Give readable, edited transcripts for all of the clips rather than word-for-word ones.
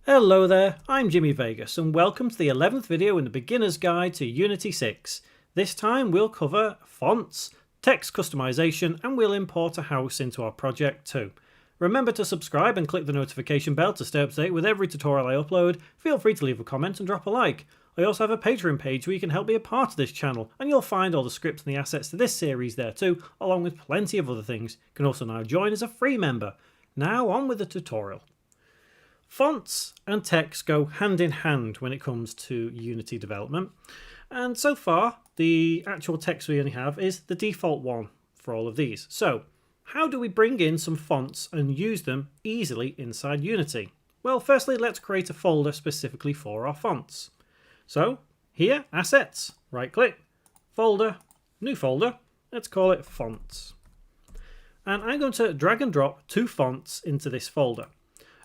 Hello there, I'm Jimmy Vegas and welcome to the 11th video in the beginner's guide to Unity 6. This time we'll cover fonts, text customization, and we'll import a house into our project too. Remember to subscribe and click the notification bell to stay up to date with every tutorial I upload. Feel free to leave a comment and drop a like. I also have a Patreon page where you can help be a part of this channel, and you'll find all the scripts and the assets to this series there too, along with plenty of other things. You can also now join as a free member. Now on with the tutorial. Fonts and text go hand in hand when it comes to Unity development, and so far the actual text we only have is the default one for all of these. So how do we bring in some fonts and use them easily inside Unity? Well, firstly let's create a folder specifically for our fonts. So here, assets, right click, folder, new folder, let's call it fonts. And I'm going to drag and drop two fonts into this folder.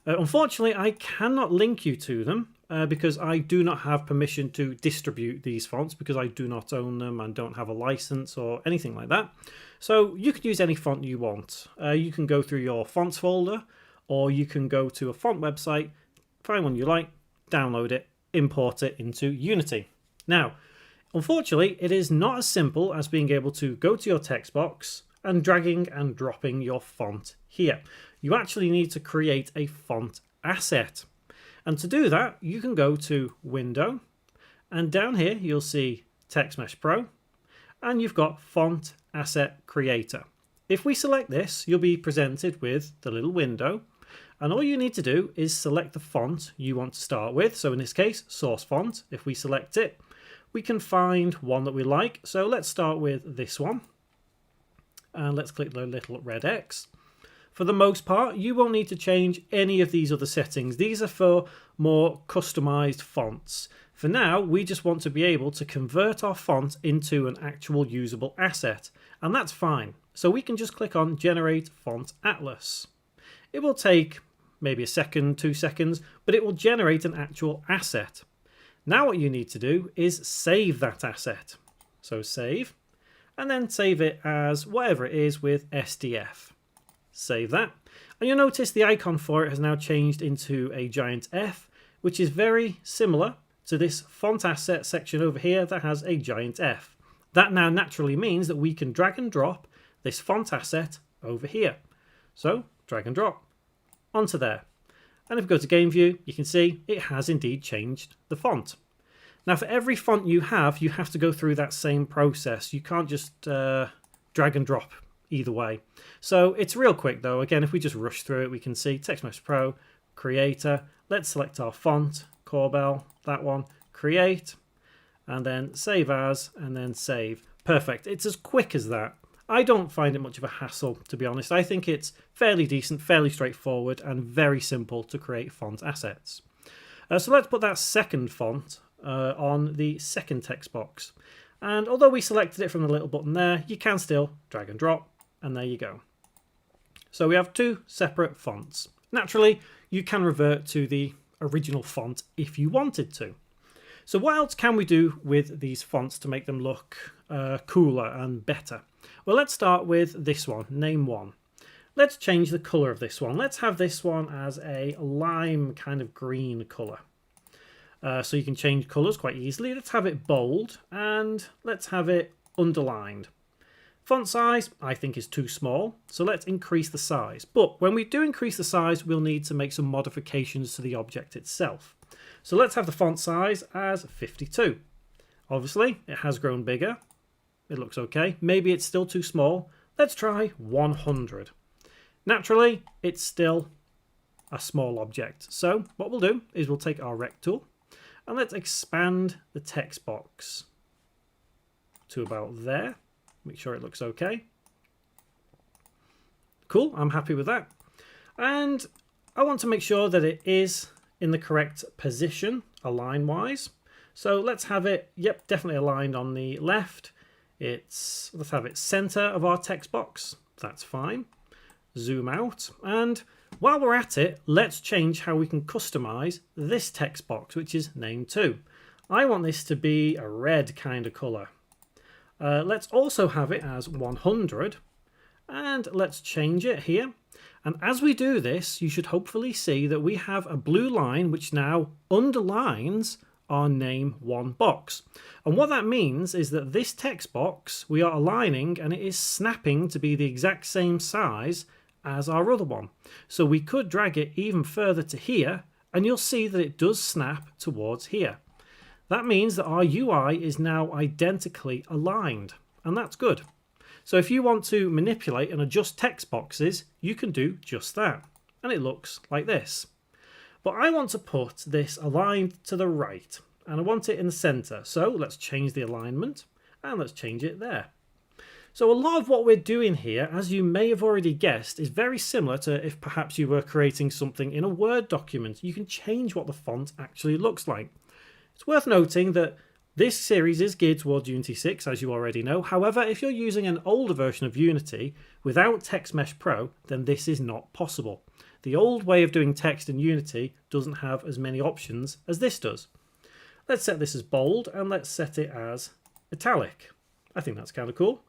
Unfortunately, I cannot link you to them because I do not have permission to distribute these fonts because I do not own them and don't have a license or anything like that. So you can use any font you want. You can go through your fonts folder, or you can go to a font website, find one you like, download it, import it into Unity. Now, unfortunately, it is not as simple as being able to go to your text box and dragging and dropping your font here. You actually need to create a font asset. And to do that, you can go to Window, and down here you'll see TextMesh Pro, and you've got Font Asset Creator. If we select this, you'll be presented with the little window, and all you need to do is select the font you want to start with. So in this case, source font. If we select it, we can find one that we like. So let's start with this one, and let's click the little red X. For the most part, you won't need to change any of these other settings. These are for more customized fonts. For now, we just want to be able to convert our font into an actual usable asset, and that's fine. So we can just click on Generate Font Atlas. It will take maybe a second, 2 seconds, but it will generate an actual asset. Now what you need to do is save that asset. So save, and then save it as whatever it is with SDF. Save that, and you'll notice the icon for it has now changed into a giant F, which is very similar to this font asset section over here that has a giant F. That now naturally means that we can drag and drop this font asset over here. So drag and drop onto there, and if we go to game view, you can see it has indeed changed the font. Now for every font you have to go through that same process. You can't just drag and drop either way. So it's real quick though. Again, if we just rush through it, we can see TextMesh Pro, Creator. Let's select our font, Corbel, that one, create, and then save as, and then save. Perfect. It's as quick as that. I don't find it much of a hassle, to be honest. I think it's fairly decent, fairly straightforward, and very simple to create font assets. So let's put that second font on the second text box. And although we selected it from the little button there, you can still drag and drop. And there you go. So we have two separate fonts. Naturally, you can revert to the original font if you wanted to. So what else can we do with these fonts to make them look cooler and better? Well, let's start with this one, name one. Let's change the color of this one. Let's have this one as a lime kind of green color. So you can change colors quite easily. Let's have it bold, and let's have it underlined. Font size, I think, is too small, so let's increase the size. But when we do increase the size, we'll need to make some modifications to the object itself. So let's have the font size as 52. Obviously, it has grown bigger. It looks okay. Maybe it's still too small. Let's try 100. Naturally, it's still a small object. So what we'll do is we'll take our rect tool, and let's expand the text box to about there. Make sure it looks okay. Cool, I'm happy with that. And I want to make sure that it is in the correct position, align-wise. So let's have it, yep, definitely aligned on the left. Let's have it center of our text box. That's fine. Zoom out. And while we're at it, let's change how we can customize this text box, which is name 2. I want this to be a red kind of color. Let's also have it as 100, and let's change it here. And as we do this, you should hopefully see that we have a blue line which now underlines our name 1 box. And what that means is that this text box we are aligning and it is snapping to be the exact same size as our other one. So we could drag it even further to here and you'll see that it does snap towards here. That means that our UI is now identically aligned, and that's good. So if you want to manipulate and adjust text boxes, you can do just that. And it looks like this. But I want to put this aligned to the right, and I want it in the center. So let's change the alignment, and let's change it there. So a lot of what we're doing here, as you may have already guessed, is very similar to if perhaps you were creating something in a Word document. You can change what the font actually looks like. It's worth noting that this series is geared towards Unity 6, as you already know. However, if you're using an older version of Unity without TextMesh Pro, then this is not possible. The old way of doing text in Unity doesn't have as many options as this does. Let's set this as bold and let's set it as italic. I think that's kind of cool.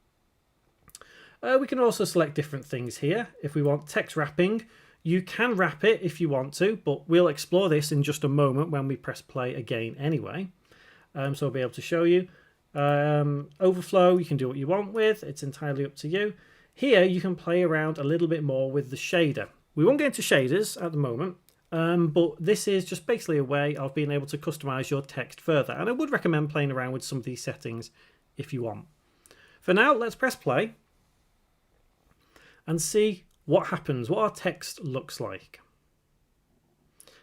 We can also select different things here. If we want text wrapping, you can wrap it if you want to, but we'll explore this in just a moment when we press play again anyway. So I'll be able to show you. Overflow, you can do what you want with. It's entirely up to you. Here you can play around a little bit more with the shader. We won't get into shaders at the moment, but this is just basically a way of being able to customize your text further. And I would recommend playing around with some of these settings if you want. For now, let's press play and see what happens, what our text looks like.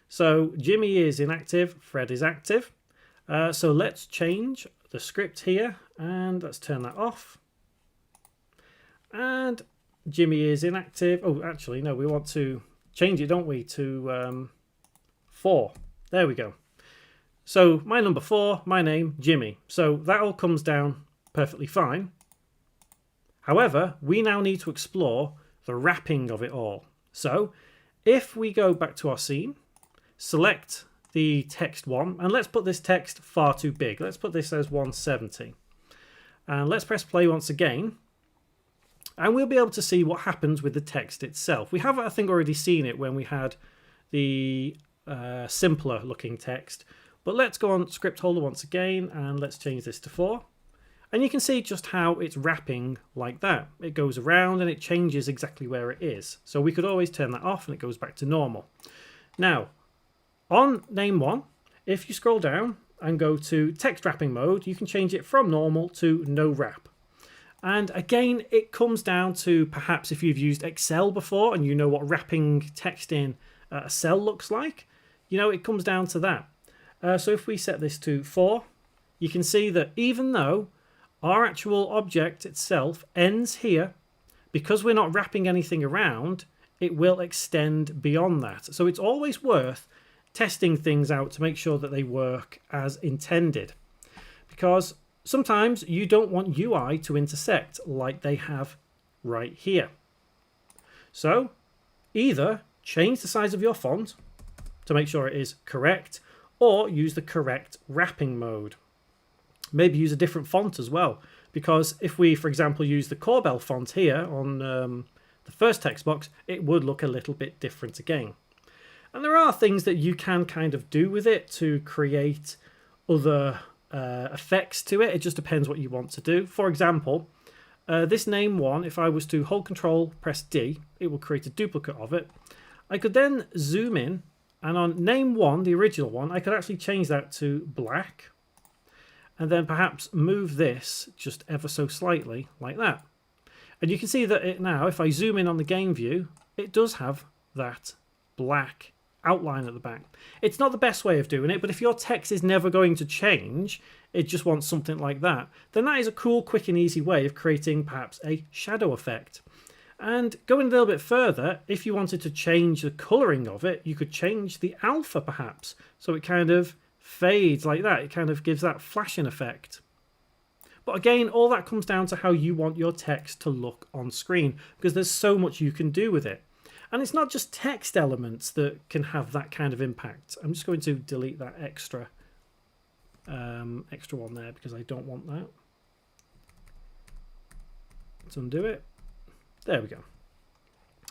So Jimmy is inactive, Fred is active. So let's change the script here and let's turn that off. And Jimmy is inactive. Oh, actually, no, we want to change it, don't we, to 4. There we go. So my number 4, my name, Jimmy. So that all comes down perfectly fine. However, we now need to explore the wrapping of it all. So if we go back to our scene, select the text one, and let's put this text far too big. Let's put this as 170. And let's press play once again. And we'll be able to see what happens with the text itself. We have, I think, already seen it when we had the simpler looking text. But let's go on script holder once again, and let's change this to 4. And you can see just how it's wrapping like that. It goes around and it changes exactly where it is. So we could always turn that off and it goes back to normal. Now, on name 1, if you scroll down and go to text wrapping mode, you can change it from normal to no wrap. And again, it comes down to perhaps if you've used Excel before and you know what wrapping text in a cell looks like, you know, it comes down to that. So if we set this to 4, you can see that even though our actual object itself ends here, because we're not wrapping anything around, it will extend beyond that. So it's always worth testing things out to make sure that they work as intended. Because sometimes you don't want UI to intersect like they have right here. So either change the size of your font to make sure it is correct, or use the correct wrapping mode. Maybe use a different font as well, because if we, for example, use the Corbel font here on the first text box, it would look a little bit different again. And there are things that you can kind of do with it to create other effects to it. It just depends what you want to do. For example, this name 1, if I was to hold Control, press D, it will create a duplicate of it. I could then zoom in, and on name 1, the original one, I could actually change that to black. And then perhaps move this just ever so slightly like that. And you can see that it now, if I zoom in on the game view, it does have that black outline at the back. It's not the best way of doing it, but if your text is never going to change, it just wants something like that, then that is a cool, quick and easy way of creating perhaps a shadow effect. And going a little bit further, if you wanted to change the colouring of it, you could change the alpha perhaps, so it kind of fades like that. It kind of gives that flashing effect. But again, all that comes down to how you want your text to look on screen, because there's so much you can do with it. And it's not just text elements that can have that kind of impact. I'm just going to delete that extra one there because I don't want that. Let's undo it. There we go.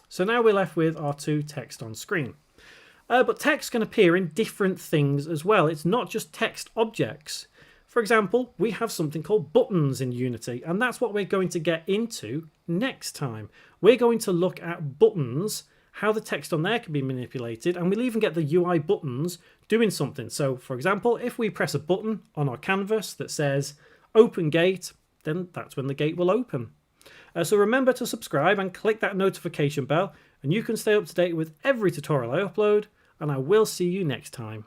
So now we're left with our two text on screen. But text can appear in different things as well. It's not just text objects. For example, we have something called buttons in Unity, and that's what we're going to get into next time. We're going to look at buttons, how the text on there can be manipulated, and we'll even get the UI buttons doing something. So, for example, if we press a button on our canvas that says open gate, then that's when the gate will open. So remember to subscribe and click that notification bell, and you can stay up to date with every tutorial I upload, and I will see you next time.